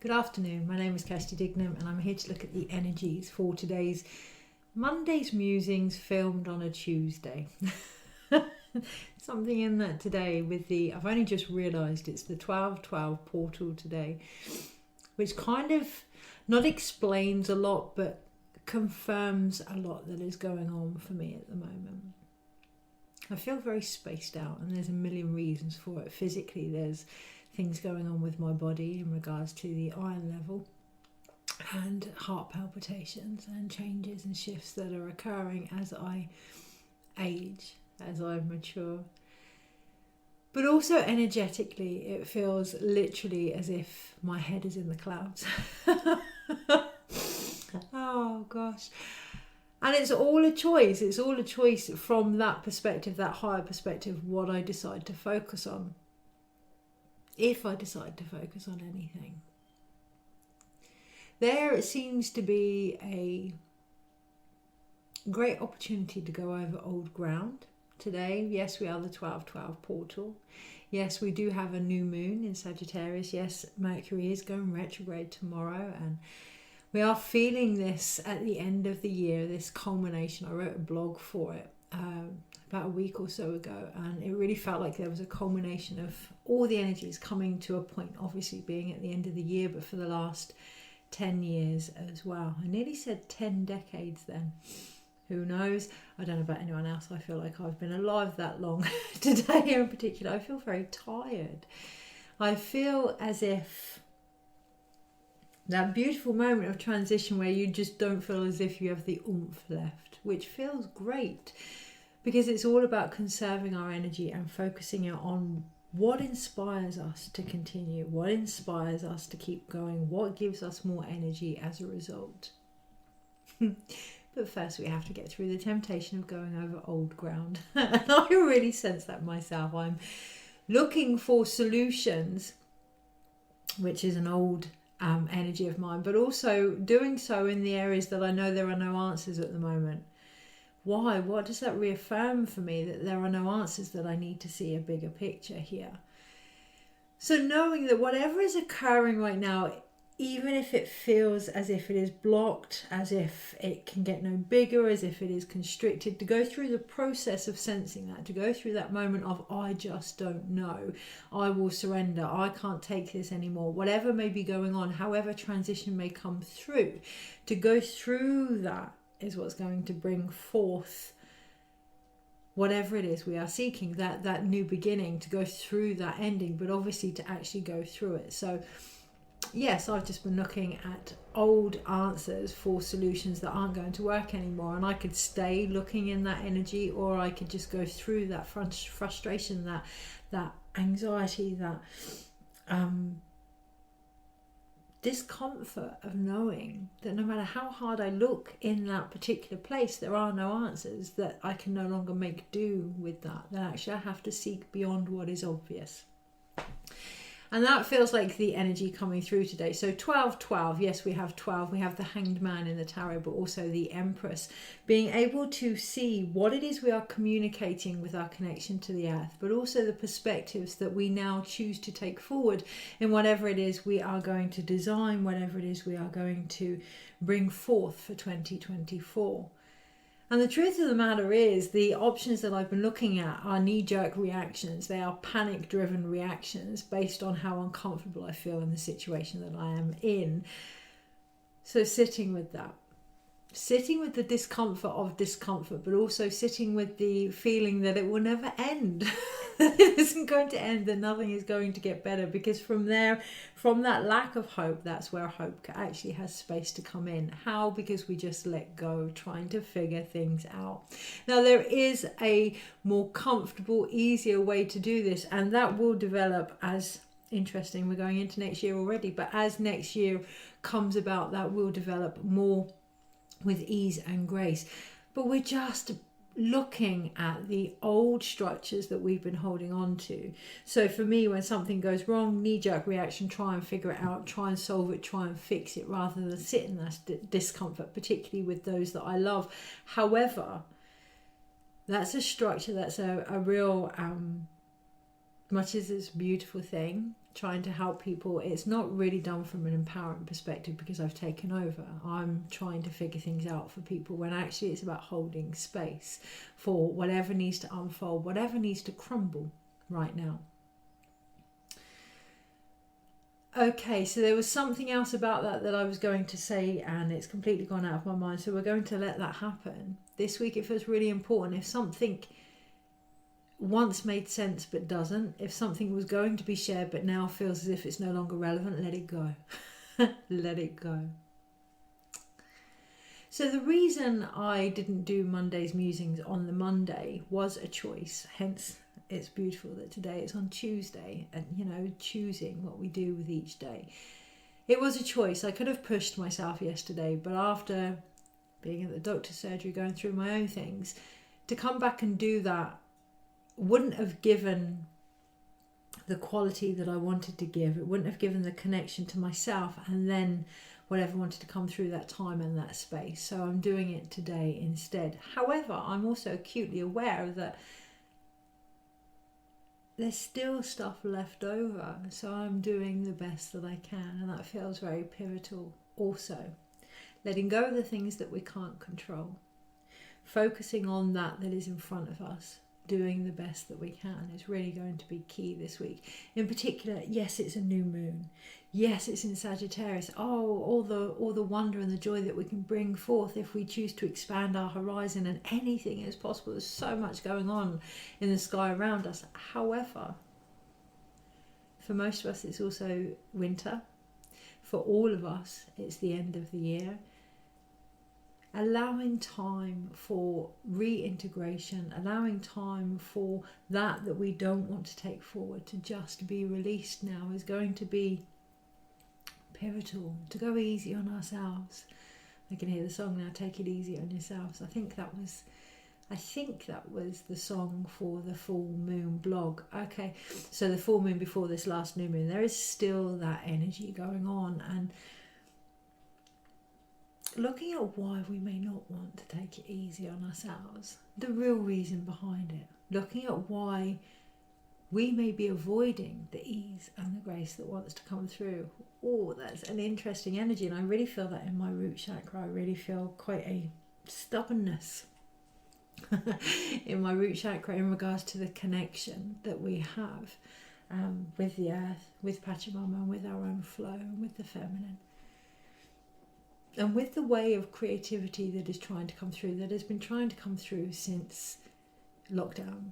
Good afternoon, my name is Kirsty Dignam and I'm here to look at the energies for today's Monday's Musings filmed on a Tuesday. Something in that today with I've only just realised it's the 12/12 portal today, which kind of not explains a lot but confirms a lot that is going on for me at the moment. I feel very spaced out and there's a million reasons for it. Physically there's things going on with my body in regards to the iron level and heart palpitations and changes and shifts that are occurring as I age, as I mature. But also energetically it feels literally as if my head is in the clouds. Oh gosh. And it's all a choice. It's all a choice from that perspective, that higher perspective, what I decide to focus on. If I decide to focus on anything. There seems to be a great opportunity to go over old ground today. Yes, we are the 12/12 portal. Yes, we do have a new moon in Sagittarius. Yes, Mercury is going retrograde tomorrow and we are feeling this at the end of the year, this culmination. I wrote a blog for it about a week or so ago, and it really felt like there was a culmination of all the energies coming to a point, obviously being at the end of the year, but for the last 10 years as well. I nearly said 10 decades then. Who knows? I don't know about anyone else. I feel like I've been alive that long. Today in particular, I feel very tired. I feel as if that beautiful moment of transition where you just don't feel as if you have the oomph left, which feels great because it's all about conserving our energy and focusing it on what inspires us to continue, what inspires us to keep going, what gives us more energy as a result. But first we have to get through the temptation of going over old ground. And I really sense that myself. I'm looking for solutions, which is an old energy of mine, but also doing so in the areas that I know there are no answers at the moment. Why? What does that reaffirm for me? That there are no answers, that I need to see a bigger picture here. So knowing that whatever is occurring right now, even if it feels as if it is blocked, as if it can get no bigger, as if it is constricted, to go through the process of sensing that, to go through that moment of I just don't know, I will surrender, I can't take this anymore, whatever may be going on, however transition may come through, to go through that is what's going to bring forth whatever it is we are seeking, that new beginning, to go through that ending, but obviously to actually go through it. So yes, I've just been looking at old answers for solutions that aren't going to work anymore, and I could stay looking in that energy, or I could just go through that frustration, that anxiety, that discomfort of knowing that no matter how hard I look in that particular place, there are no answers, that I can no longer make do with that actually I have to seek beyond what is obvious. And that feels like the energy coming through today. So 12/12, yes, we have 12. We have the Hanged Man in the tarot, but also the Empress. Being able to see what it is we are communicating with our connection to the earth, but also the perspectives that we now choose to take forward in whatever it is we are going to design, whatever it is we are going to bring forth for 2024. And the truth of the matter is, the options that I've been looking at are knee-jerk reactions. They are panic-driven reactions based on how uncomfortable I feel in the situation that I am in. So sitting with that. Sitting with the discomfort of discomfort, but also sitting with the feeling that it will never end. That it isn't going to end, that nothing is going to get better. Because from there, from that lack of hope, that's where hope actually has space to come in. How? Because we just let go, trying to figure things out. Now, there is a more comfortable, easier way to do this, and that will develop as interesting. We're going into next year already, but as next year comes about, that will develop more with ease and grace. But we're just looking at the old structures that we've been holding on to. So for me, when something goes wrong, knee-jerk reaction, try and figure it out, try and solve it, try and fix it, rather than sit in that discomfort, particularly with those that I love. However, that's a structure, that's a real much as it's a beautiful thing, trying to help people, it's not really done from an empowering perspective because I've taken over. I'm trying to figure things out for people when actually it's about holding space for whatever needs to unfold, whatever needs to crumble right now. Okay, so there was something else about that I was going to say, and it's completely gone out of my mind, so we're going to let that happen. This week it feels really important. If something once made sense but doesn't, if something was going to be shared but now feels as if it's no longer relevant, let it go. Let it go. So the reason I didn't do Monday's musings on the Monday was a choice, hence it's beautiful that today it's on Tuesday, and choosing what we do with each day. It was a choice. I could have pushed myself yesterday, but after being at the doctor's surgery, going through my own things, to come back and do that wouldn't have given the quality that I wanted to give. It wouldn't have given the connection to myself and then whatever wanted to come through that time and that space. So I'm doing it today instead. However, I'm also acutely aware that there's still stuff left over, so I'm doing the best that I can, and that feels very pivotal also. Letting go of the things that we can't control, focusing on that is in front of us, doing the best that we can is really going to be key this week. In particular, yes, it's a new moon. Yes, it's in Sagittarius. Oh, all the wonder and the joy that we can bring forth if we choose to expand our horizon, and anything is possible. There's so much going on in the sky around us. However, for most of us, it's also winter. For all of us, it's the end of the year. Allowing time for reintegration, allowing time for that we don't want to take forward to just be released now is going to be pivotal. To go easy on ourselves. I can hear the song now, Take It Easy on Yourselves. I think that was the song for the full moon blog. Okay, so the full moon before this last new moon, there is still that energy going on, and looking at why we may not want to take it easy on ourselves, the real reason behind it, looking at why we may be avoiding the ease and the grace that wants to come through. Oh, that's an interesting energy, and I really feel that in my root chakra. I really feel quite a stubbornness in my root chakra in regards to the connection that we have with the earth, with Pachamama, and with our own flow, and with the feminine. And with the way of creativity that is trying to come through, that has been trying to come through since lockdown,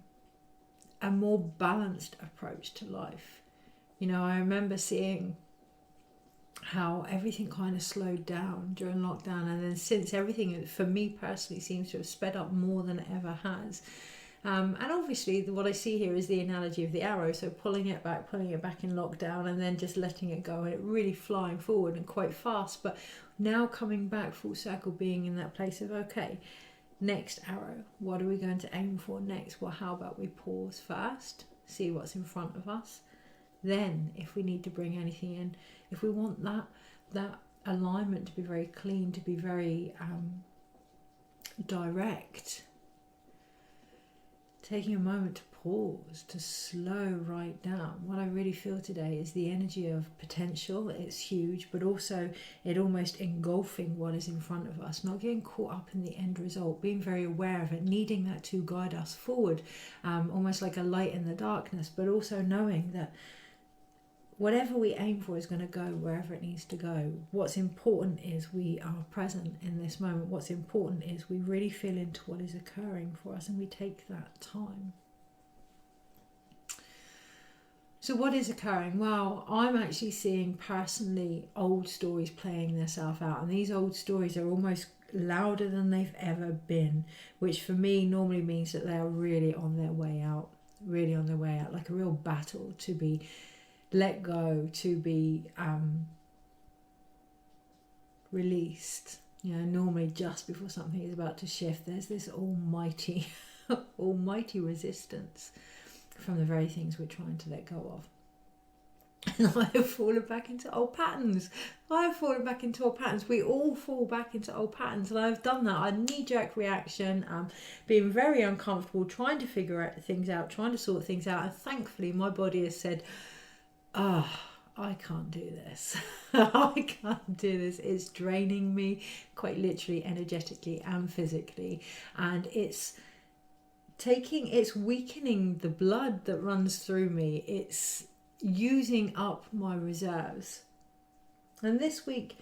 a more balanced approach to life. I remember seeing how everything kind of slowed down during lockdown, and then since, everything for me personally seems to have sped up more than it ever has. And obviously what I see here is the analogy of the arrow, so pulling it back in lockdown, and then just letting it go, and it really flying forward and quite fast, but now coming back full circle, being in that place of, okay, next arrow, what are we going to aim for next? Well, how about we pause first, see what's in front of us, then if we need to bring anything in, if we want that alignment to be very clean, to be very direct, taking a moment to pause, to slow right down. What I really feel today is the energy of potential. It's huge, but also it almost engulfing what is in front of us, not getting caught up in the end result, being very aware of it, needing that to guide us forward, almost like a light in the darkness, but also knowing that whatever we aim for is going to go wherever it needs to go. What's important is we are present in this moment. What's important is we really feel into what is occurring for us, and we take that time. So what is occurring? Well, I'm actually seeing personally old stories playing themselves out, and these old stories are almost louder than they've ever been, which for me normally means that they are really on their way out, like a real battle to be let go, to be released. Normally just before something is about to shift, there's this almighty resistance from the very things we're trying to let go of. And I have fallen back into old patterns. I have fallen back into old patterns. We all fall back into old patterns. And I've done that. A knee-jerk reaction, being very uncomfortable, trying to figure things out, trying to sort things out. And thankfully, my body has said, I can't do this. I can't do this. It's draining me, quite literally, energetically and physically. And it's weakening the blood that runs through me. It's using up my reserves. And this week,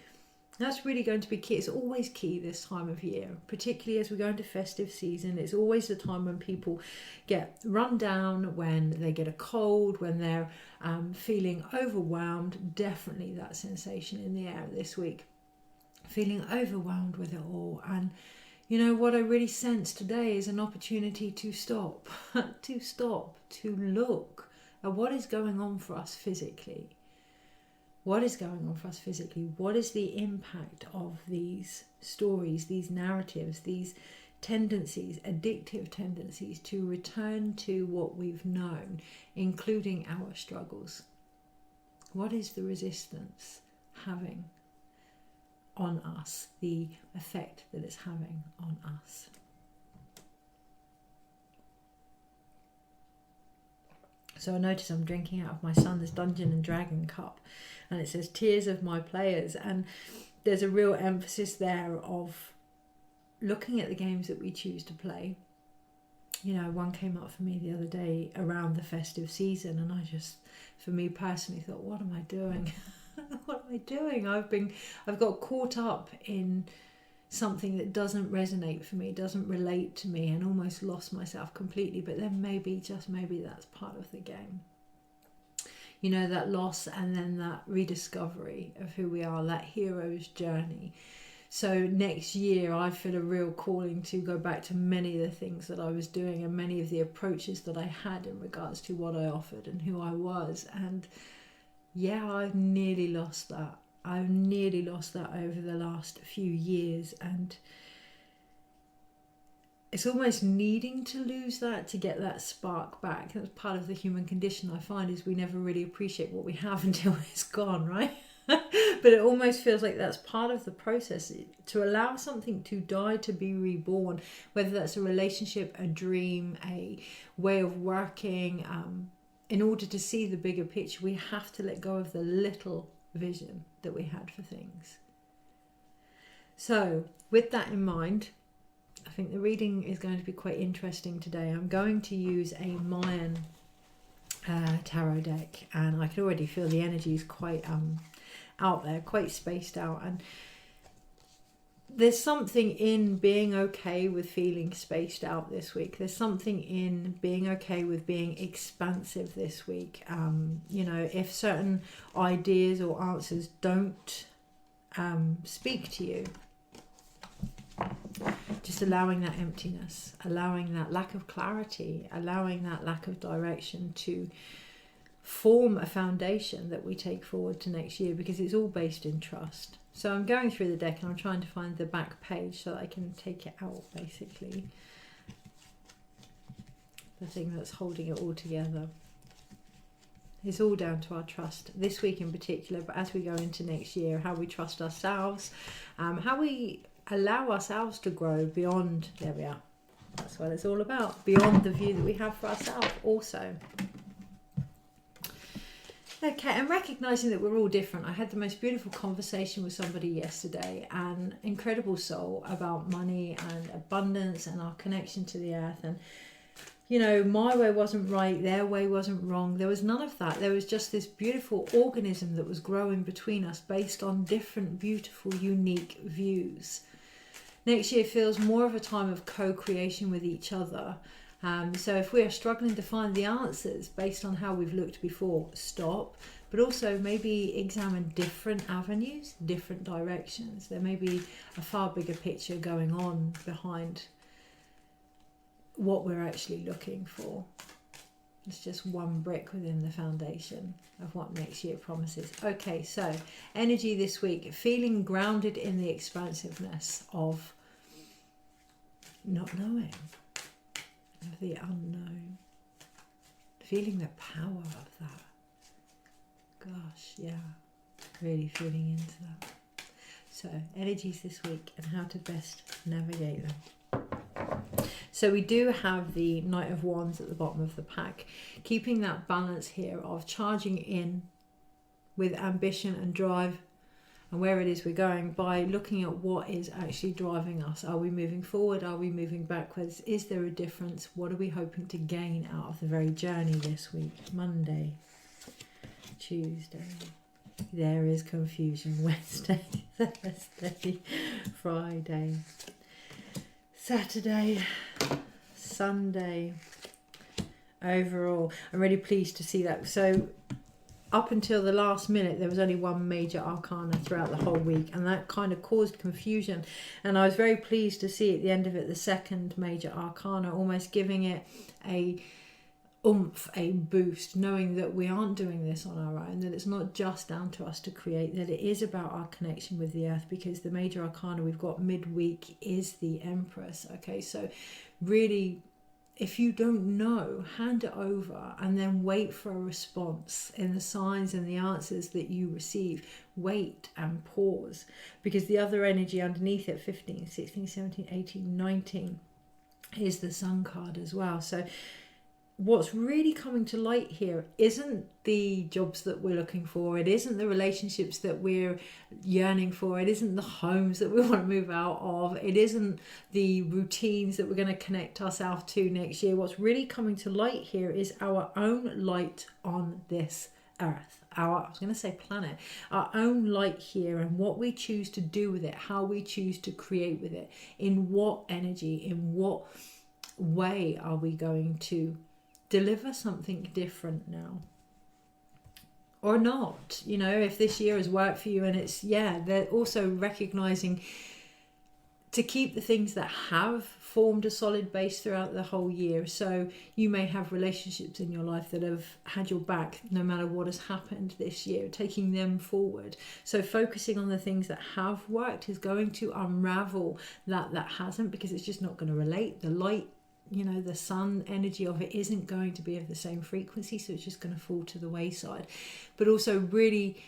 that's really going to be key. It's always key this time of year, particularly as we go into festive season. It's always the time when people get run down, when they get a cold, when they're feeling overwhelmed. Definitely that sensation in the air this week. Feeling overwhelmed with it all. And you know what I really sense today is an opportunity to stop, to look at what is going on for us physically. What is going on for us physically? What is the impact of these stories, these narratives, these tendencies, addictive tendencies to return to what we've known, including our struggles? What is the resistance having on us, the effect that it's having on us? So I notice I'm drinking out of my son's Dungeon and Dragon cup, and it says Tears of My Players, and there's a real emphasis there of looking at the games that we choose to play. You know, one came up for me the other day around the festive season, and I just, for me personally, thought, what am I doing? What am I doing? I've got caught up in something that doesn't resonate for me, doesn't relate to me, and almost lost myself completely. But then maybe, just maybe, that's part of the game. You know, that loss and then that rediscovery of who we are, that hero's journey. So next year I feel a real calling to go back to many of the things that I was doing and many of the approaches that I had in regards to what I offered and who I was. And yeah, I've nearly lost that. I've nearly lost that over the last few years, and it's almost needing to lose that to get that spark back. That's part of the human condition, I find, is we never really appreciate what we have until it's gone, right? But it almost feels like that's part of the process, to allow something to die, to be reborn, whether that's a relationship, a dream, a way of working. In order to see the bigger picture, we have to let go of the little vision that we had for things. So with that in mind, I think the reading is going to be quite interesting today. I'm going to use a Mayan tarot deck, and I can already feel the energy is quite out there, quite spaced out. And there's something in being okay with feeling spaced out this week. There's something in being okay with being expansive this week. You know, if certain ideas or answers don't speak to you, just allowing that emptiness, allowing that lack of clarity, allowing that lack of direction to form a foundation that we take forward to next year, because it's all based in trust. So I'm going through the deck and I'm trying to find the back page so that I can take it out, basically. The thing that's holding it all together. It's all down to our trust this week in particular, but as we go into next year, how we trust ourselves, how we allow ourselves to grow beyond, there we are, that's what it's all about, beyond the view that we have for ourselves also. Okay, and recognising that we're all different. I had the most beautiful conversation with somebody yesterday, an incredible soul, about money and abundance and our connection to the earth. And, you know, my way wasn't right, their way wasn't wrong. There was none of that. There was just this beautiful organism that was growing between us based on different, beautiful, unique views. Next year feels more of a time of co-creation with each other. So if we are struggling to find the answers based on how we've looked before, stop. But also maybe examine different avenues, different directions. There may be a far bigger picture going on behind what we're actually looking for. It's just one brick within the foundation of what next year promises. Okay, so energy this week, feeling grounded in the expansiveness of not knowing, of the unknown, feeling the power of that, Gosh, yeah, really feeling into that. So, energies this week and how to best navigate them. So we do have the Knight of Wands at the bottom of the pack, keeping that balance here of charging in with ambition and drive and where it is we're going by looking at what is actually driving us. Are we moving forward? Are we moving backwards? Is there a difference? What are we hoping to gain out of the very journey this week? Monday, Tuesday, there is confusion. Wednesday, Thursday, Friday, Saturday, Sunday. Overall, I'm really pleased to see that. So up until the last minute, there was only one major arcana throughout the whole week, and that kind of caused confusion. And I was very pleased to see at the end of it the second major arcana, almost giving it a oomph, a boost, knowing that we aren't doing this on our own, that it's not just down to us to create, that it is about our connection with the earth, because the major arcana we've got midweek is the Empress. Okay, so really, if you don't know, hand it over and then wait for a response in the signs and the answers that you receive. Wait and pause, because the other energy underneath it, 15, 16, 17, 18, 19, is the Sun card as well. So what's really coming to light here isn't the jobs that we're looking for, it isn't the relationships that we're yearning for, it isn't the homes that we want to move out of, it isn't the routines that we're going to connect ourselves to next year. What's really coming to light here is our own light on this earth, I was going to say planet, our own light here, and what we choose to do with it, how we choose to create with it, in what energy, in what way are we going to deliver something different now or not. You know, if this year has worked for you, and it's, yeah, they're also recognizing to keep the things that have formed a solid base throughout the whole year. So you may have relationships in your life that have had your back no matter what has happened this year, taking them forward. So focusing on the things that have worked is going to unravel that hasn't, because it's just not going to relate. The light, you know, the sun energy of it isn't going to be of the same frequency, so it's just going to fall to the wayside. But also really,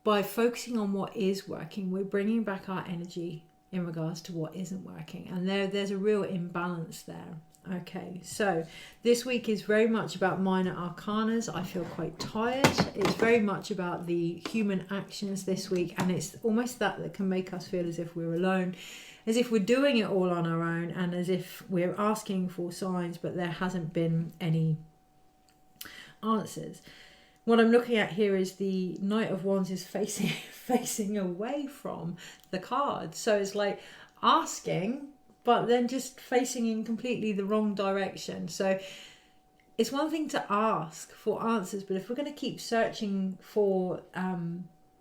by focusing on what is working, we're bringing back our energy in regards to what isn't working, and there's a real imbalance there. Okay, so this week is very much about minor arcanas. I feel quite tired. It's very much about the human actions this week, and it's almost that can make us feel as if we're alone, as if we're doing it all on our own, and as if we're asking for signs, but there hasn't been any answers. What I'm looking at here is the Knight of Wands is facing away from the card. So it's like asking, but then just facing in completely the wrong direction. So it's one thing to ask for answers, but if we're going to keep searching for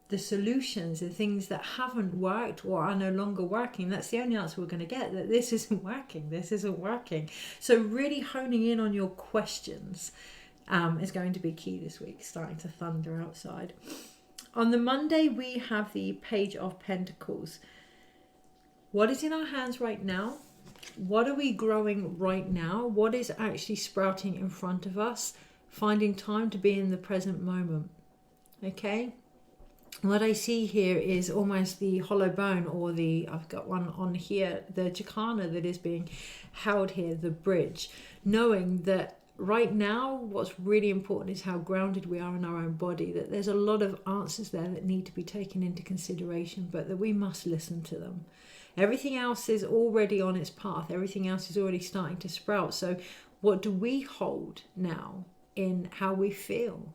the solutions, the things that haven't worked or are no longer working, that's the only answer we're going to get, that this isn't working. So really honing in on your questions is going to be key this week. Starting to thunder outside. On the Monday, we have the Page of Pentacles. What is in our hands right now? What are we growing right now? What is actually sprouting in front of us? Finding time to be in the present moment. Okay? What I see here is almost the hollow bone, or I've got one on here, the jacana that is being held here, the bridge. Knowing that right now, what's really important is how grounded we are in our own body, that there's a lot of answers there that need to be taken into consideration, but that we must listen to them. Everything else is already on its path. Everything else is already starting to sprout. So what do we hold now in how we feel?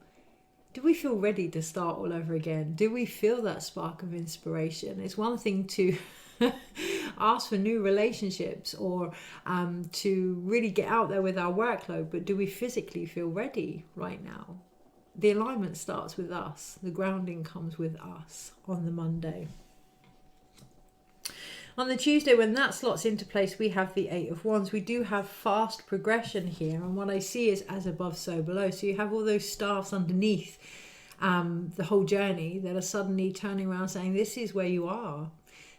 Do we feel ready to start all over again? Do we feel that spark of inspiration? It's one thing to ask for new relationships or to really get out there with our workload, but do we physically feel ready right now? The alignment starts with us. The grounding comes with us on the Monday. On the Tuesday, when that slots into place, we have the Eight of Wands. We do have fast progression here, and what I see is as above, so below. So you have all those staffs underneath the whole journey that are suddenly turning around saying, this is where you are.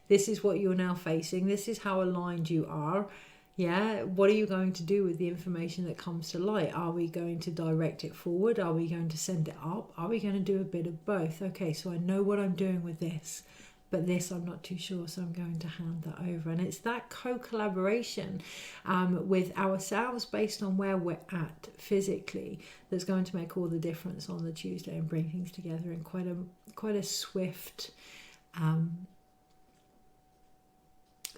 This is what you're now facing. This is how aligned you are. Yeah, what are you going to do with the information that comes to light? Are we going to direct it forward? Are we going to send it up? Are we going to do a bit of both? Okay, so I know what I'm doing with this, but this I'm not too sure, so I'm going to hand that over. And it's that co-collaboration with ourselves based on where we're at physically that's going to make all the difference on the Tuesday and bring things together in quite a swift,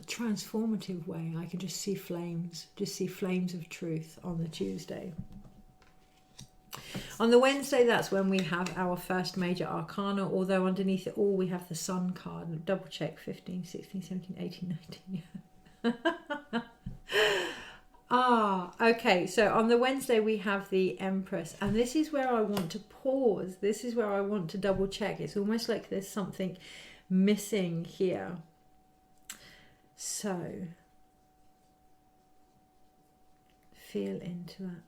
transformative way. I can just see flames of truth on the Tuesday. On the Wednesday, that's when we have our first major arcana, although underneath it all we have the Sun card. Double check, 15, 16, 17, 18, 19. Okay, so on the Wednesday we have the Empress, and this is where I want to pause. This is where I want to double check. It's almost like there's something missing here. So feel into that.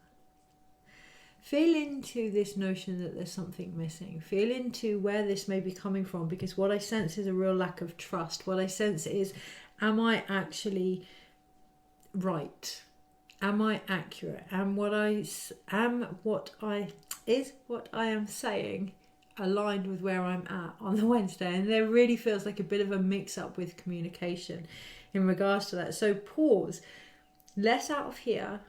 Feel into this notion that there's something missing. Feel into where this may be coming from, because what I sense is a real lack of trust. What I sense is, am I actually right? Am I accurate? Am what I am saying aligned with where I'm at on the Wednesday? And there really feels like a bit of a mix up with communication in regards to that. So pause. Less out of here,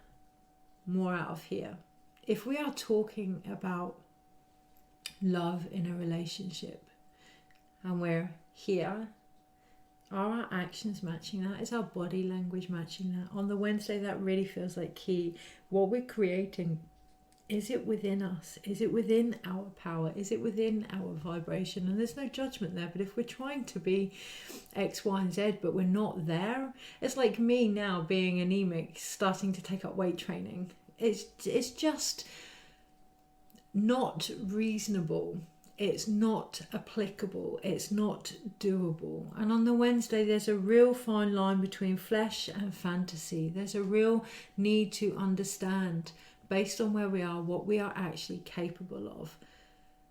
more out of here. If we are talking about love in a relationship and we're here, are our actions matching that? Is our body language matching that? On the Wednesday, that really feels like key. What we're creating, is it within us? Is it within our power? Is it within our vibration? And there's no judgment there, but if we're trying to be X, Y, and Z, but we're not there, it's like me now being anemic, starting to take up weight training. It's just not reasonable. It's not applicable. It's not doable. And on the Wednesday, there's a real fine line between flesh and fantasy. There's a real need to understand, based on where we are, what we are actually capable of,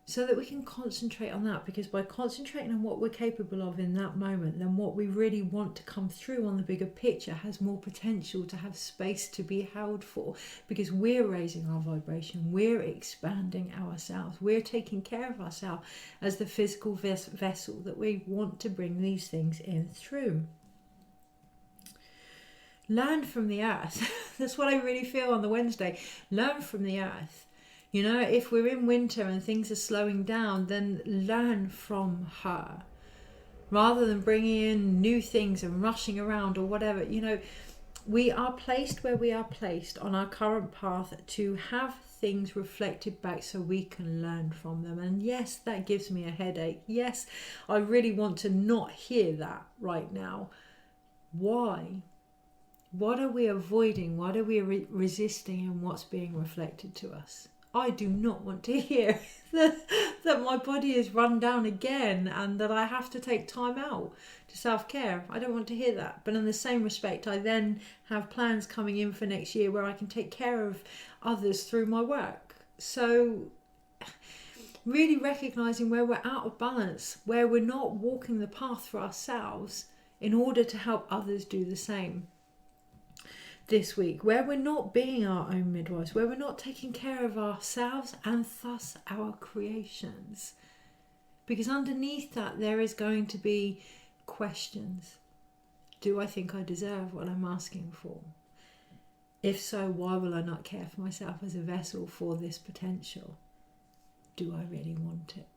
so that we can concentrate on that. Because by concentrating on what we're capable of in that moment, then what we really want to come through on the bigger picture has more potential to have space to be held for, because we're raising our vibration, we're expanding ourselves, we're taking care of ourselves as the physical vessel that we want to bring these things in through. Learn from the earth. That's what I really feel on the Wednesday. Learn from the earth. You know, if we're in winter and things are slowing down, then learn from her. Rather than bringing in new things and rushing around or whatever. You know, we are placed where we are placed on our current path to have things reflected back so we can learn from them. And yes, that gives me a headache. Yes, I really want to not hear that right now. Why? What are we avoiding? What are we resisting, and what's being reflected to us? I do not want to hear that my body is run down again and that I have to take time out to self-care. I don't want to hear that. But in the same respect, I then have plans coming in for next year where I can take care of others through my work. So really recognising where we're out of balance, where we're not walking the path for ourselves in order to help others do the same. This week, where we're not being our own midwives, where we're not taking care of ourselves and thus our creations. Because underneath that, there is going to be questions. Do I think I deserve what I'm asking for? If so, why will I not care for myself as a vessel for this potential? Do I really want it?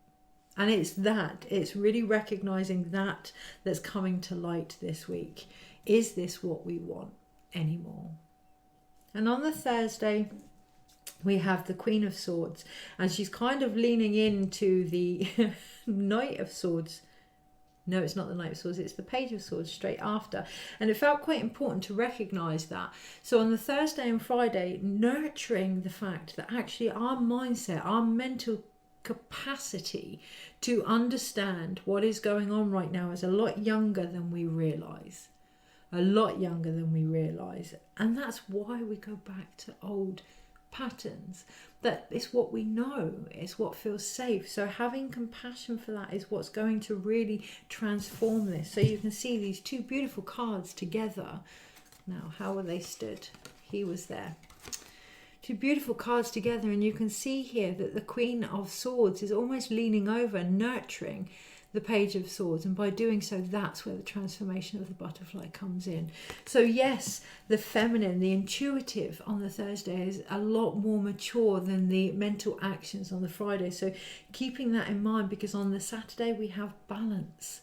And it's really recognizing that that's coming to light this week. Is this what we want anymore? And on the Thursday, we have the Queen of Swords, and she's kind of leaning into the Knight of Swords. No, it's not the Knight of Swords, it's the Page of Swords straight after. And it felt quite important to recognise that. So on the Thursday and Friday, nurturing the fact that actually our mindset, our mental capacity to understand what is going on right now is a lot younger than we realise. A lot younger than we realise. And that's why we go back to old patterns. That it's what we know, it's what feels safe. So having compassion for that is what's going to really transform this. So you can see these two beautiful cards together Now, how were they stood? He was there. Two beautiful cards together, and you can see here that the Queen of Swords is almost leaning over, nurturing the Page of Swords, and by doing so, that's where the transformation of the butterfly comes in. So yes, the feminine, the intuitive on the Thursday is a lot more mature than the mental actions on the Friday. So keeping that in mind, because on the Saturday we have balance.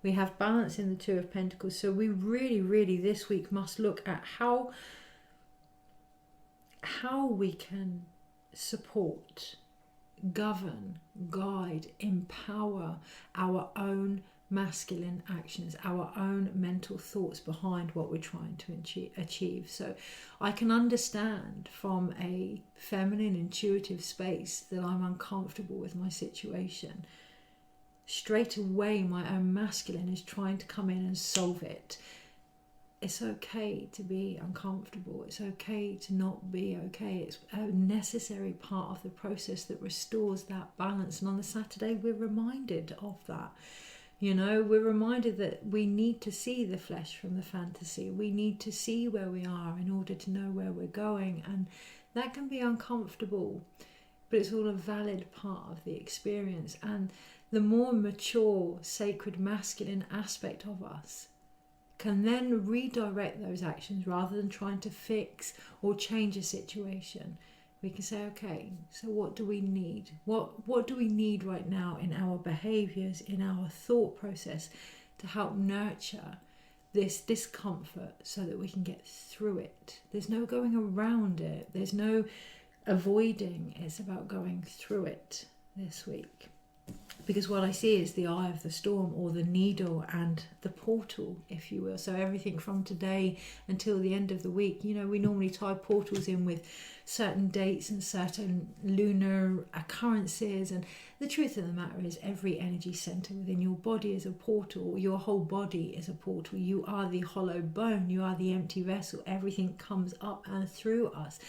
We have balance in the Two of Pentacles. So we really this week must look at how we can support, govern, guide, empower our own masculine actions, our own mental thoughts behind what we're trying to achieve. So I can understand from a feminine, intuitive space that I'm uncomfortable with my situation. Straight away, my own masculine is trying to come in and solve it. It's okay to be uncomfortable. It's okay to not be okay. It's a necessary part of the process that restores that balance. And on the Saturday, we're reminded of that. You know, we're reminded that we need to see the flesh from the fantasy. We need to see where we are in order to know where we're going. And that can be uncomfortable, but it's all a valid part of the experience. And the more mature, sacred, masculine aspect of us can then redirect those actions rather than trying to fix or change a situation. We can say, okay, so what do we need? What do we need right now in our behaviors, in our thought process to help nurture this discomfort so that we can get through it? There's no going around it. There's no avoiding. It's about going through it this week. Because what I see is the eye of the storm, or the needle and the portal, if you will. So everything from today until the end of the week. You know, we normally tie portals in with certain dates and certain lunar occurrences. And the truth of the matter is every energy center within your body is a portal. Your whole body is a portal. You are the hollow bone. You are the empty vessel. Everything comes up and through us.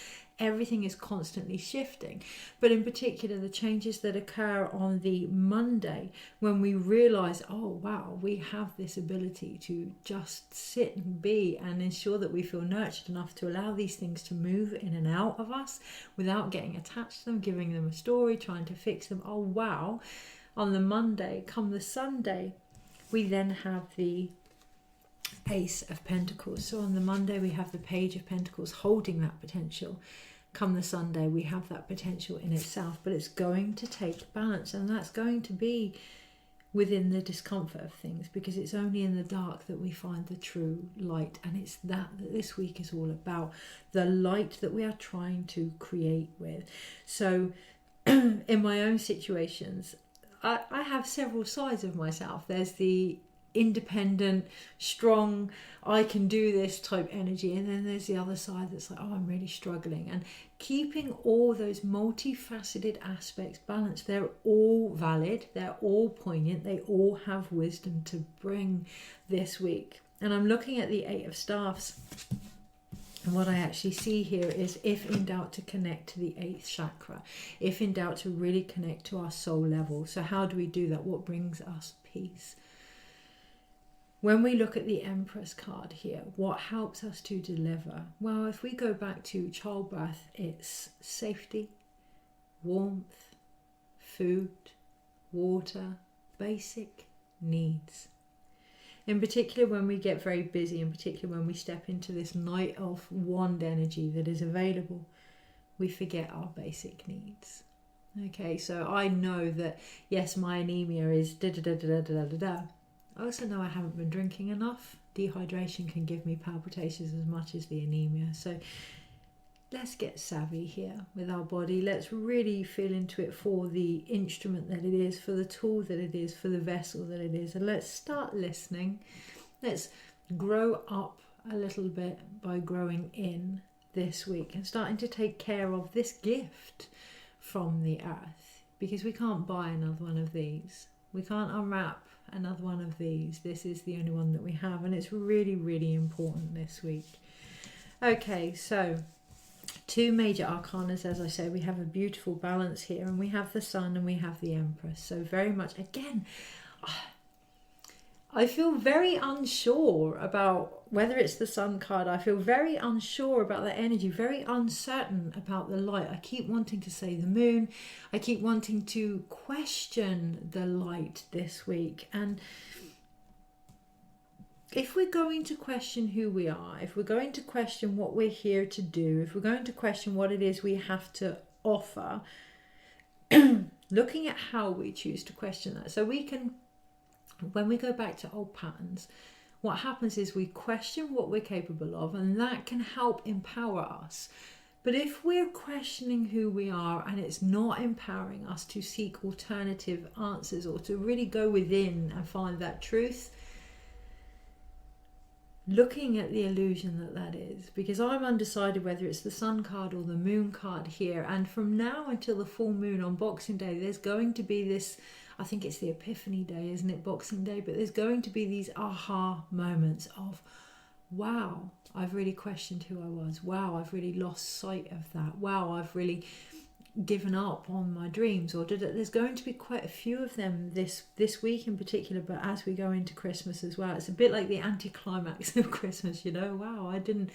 Everything is constantly shifting, but in particular the changes that occur on the Monday when we realize, oh wow, we have this ability to just sit and be and ensure that we feel nurtured enough to allow these things to move in and out of us without getting attached to them, giving them a story, trying to fix them. Oh wow, on the Monday, come the Sunday, we then have the Ace of Pentacles. So on the Monday we have the Page of Pentacles holding that potential. Come the Sunday we have that potential in itself, but it's going to take balance, and that's going to be within the discomfort of things, because it's only in the dark that we find the true light. And it's that this week is all about, the light that we are trying to create with. So in my own situations, I have several sides of myself. There's the independent, strong, I can do this type energy, and then there's the other side that's like, oh, I'm really struggling. And keeping all those multifaceted aspects balanced, they're all valid, they're all poignant, they all have wisdom to bring this week. And I'm looking at the Eight of Staffs, and what I actually see here is, if in doubt, to connect to the 8th chakra, if in doubt, to really connect to our soul level. So how do we do that? What brings us peace? When we look at the Empress card here, what helps us to deliver? Well, if we go back to childbirth, it's safety, warmth, food, water, basic needs. In particular, when we get very busy, in particular when we step into this Knight of Wand energy that is available, we forget our basic needs. Okay, so I know that, yes, my anemia is da-da-da-da-da-da-da-da. I also know I haven't been drinking enough. Dehydration can give me palpitations as much as the anemia. So let's get savvy here with our body. Let's really feel into it for the instrument that it is, for the tool that it is, for the vessel that it is. And let's start listening. Let's grow up a little bit by growing in this week and starting to take care of this gift from the earth, because we can't buy another one of these. We can't unwrap another one of these. This is the only one that we have, and it's really, really important this week. Okay, so 2 major arcanas, as I say. We have a beautiful balance here, and we have the Sun and we have the Empress. So very much, again, I feel very unsure about whether it's the Sun card. I feel very unsure about the energy, very uncertain about the light. I keep wanting to say the moon. I keep wanting to question the light this week. And if we're going to question who we are, if we're going to question what we're here to do, if we're going to question what it is we have to offer, looking at how we choose to question that. So we can, when we go back to old patterns, what happens is we question what we're capable of, and that can help empower us. But if we're questioning who we are and it's not empowering us to seek alternative answers or to really go within and find that truth, looking at the illusion that is, because I'm undecided whether it's the Sun card or the Moon card here, and from now until the full moon on Boxing Day, there's going to be this, I think it's the Epiphany Day, isn't it, Boxing Day, but there's going to be these aha moments of, wow, I've really questioned who I was, wow, I've really lost sight of that, wow, I've really given up on my dreams, or there's going to be quite a few of them this week in particular, but as we go into Christmas as well, it's a bit like the anticlimax of Christmas, you know, wow, I didn't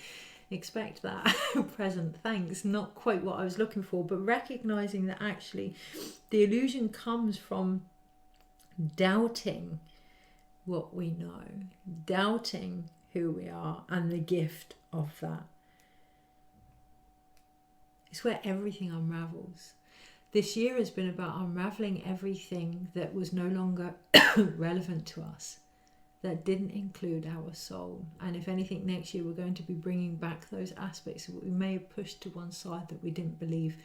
expect that present, thanks, not quite what I was looking for. But recognizing that actually the illusion comes from doubting what we know, doubting who we are, and the gift of that. It's where everything unravels. This year has been about unraveling everything that was no longer relevant to us, that didn't include our soul. And if anything, next year we're going to be bringing back those aspects that we may have pushed to one side that we didn't believe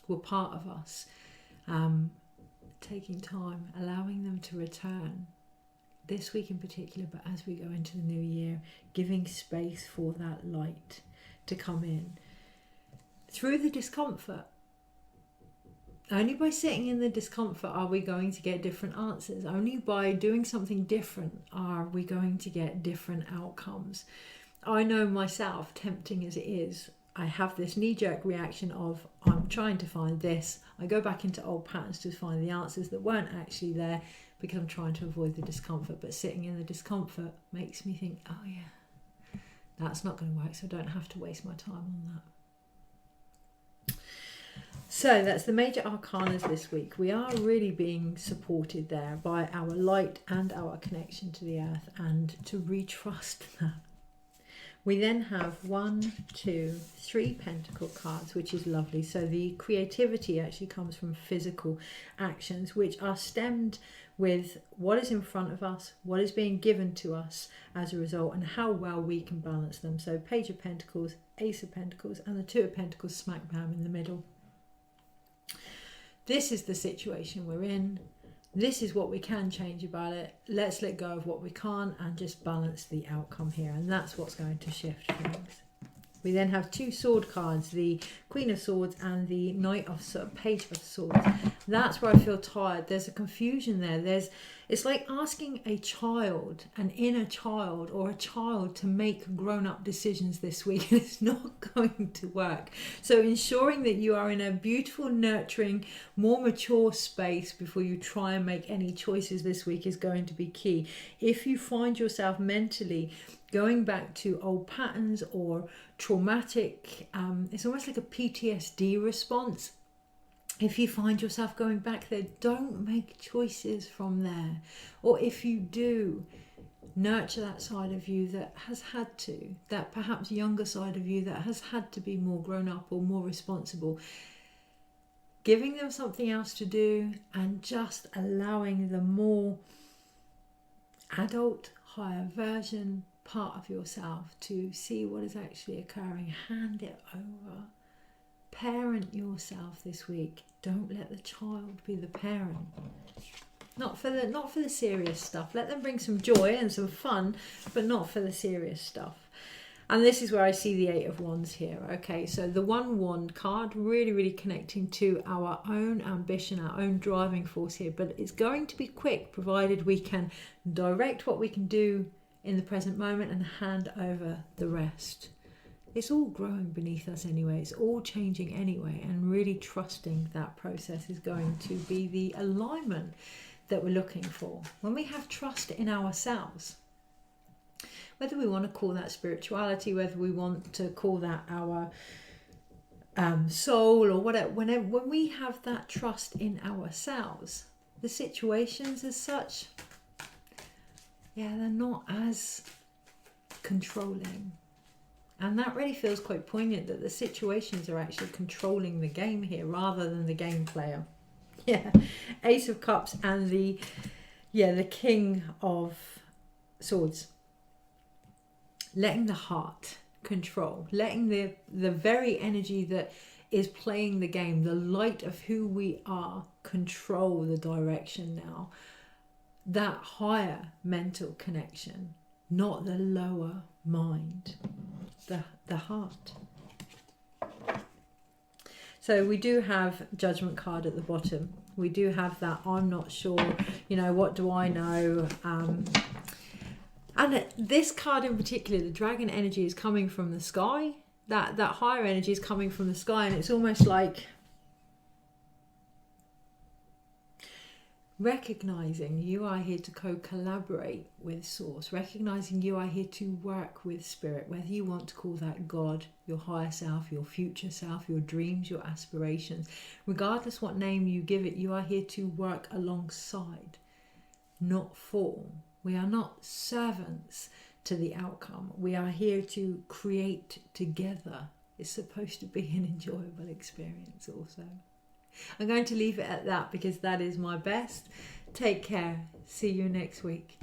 were part of us. Taking time, allowing them to return. This week in particular, but as we go into the new year, giving space for that light to come in. Through the discomfort. Only by sitting in the discomfort are we going to get different answers. Only by doing something different are we going to get different outcomes. I know myself, tempting as it is, I have this knee-jerk reaction of, I'm trying to find this. I go back into old patterns to find the answers that weren't actually there because I'm trying to avoid the discomfort. But sitting in the discomfort makes me think, oh yeah, that's not going to work, so I don't have to waste my time on that. So that's the major arcanas this week. We are really being supported there by our light and our connection to the earth, and to retrust that. We then have 1, 2, 3 pentacle cards, which is lovely. So the creativity actually comes from physical actions, which are stemmed with what is in front of us, what is being given to us as a result, and how well we can balance them. So Page of Pentacles, Ace of Pentacles, and the Two of Pentacles smack bam in the middle. This is the situation we're in. This is what we can change about it. Let's let go of what we can't and just balance the outcome here. And that's what's going to shift things. We then have 2 sword cards, the Queen of Swords and the Page of Swords. That's where I feel tired. There's a confusion there. It's like asking a child, an inner child or a child, to make grown-up decisions this week. And it's not going to work. So ensuring that you are in a beautiful, nurturing, more mature space before you try and make any choices this week is going to be key. If you find yourself mentally going back to old patterns or traumatic, it's almost like a PTSD response. If you find yourself going back there, don't make choices from there. Or if you do, nurture that side of you that has had to, that perhaps younger side of you that has had to be more grown up or more responsible. Giving them something else to do and just allowing the more adult, higher version part of yourself to see what is actually occurring. Hand it over. Parent yourself this week. Don't let the child be the parent. Not for the serious stuff. Let them bring some joy and some fun, but not for the serious stuff. And this is where I see the 8 of Wands here. Okay, so the 1 wand card, really, really connecting to our own ambition, our own driving force here. But it's going to be quick, provided we can direct what we can do in the present moment and hand over the rest. It's all growing beneath us anyway. It's all changing anyway. And really trusting that process is going to be the alignment that we're looking for. When we have trust in ourselves, whether we want to call that spirituality, whether we want to call that our soul or whatever, when we have that trust in ourselves, the situations as such, they're not as controlling. And that really feels quite poignant, that the situations are actually controlling the game here rather than the game player. Yeah, Ace of Cups and the King of Swords. Letting the heart control, letting the very energy that is playing the game, the light of who we are, control the direction now. That higher mental connection, not the lower mind, the heart. So we do have Judgment card at the bottom. We do have that I'm not sure, what do I know? And this card in particular, the dragon energy is coming from the sky. That higher energy is coming from the sky, and it's almost like recognizing you are here to co-collaborate with Source, recognizing you are here to work with Spirit, whether you want to call that God, your higher self, your future self, your dreams, your aspirations. Regardless what name you give it, you are here to work alongside, not for. We are not servants to the outcome. We are here to create together. It's supposed to be an enjoyable experience also. I'm going to leave it at that because that is my best. Take care. See you next week.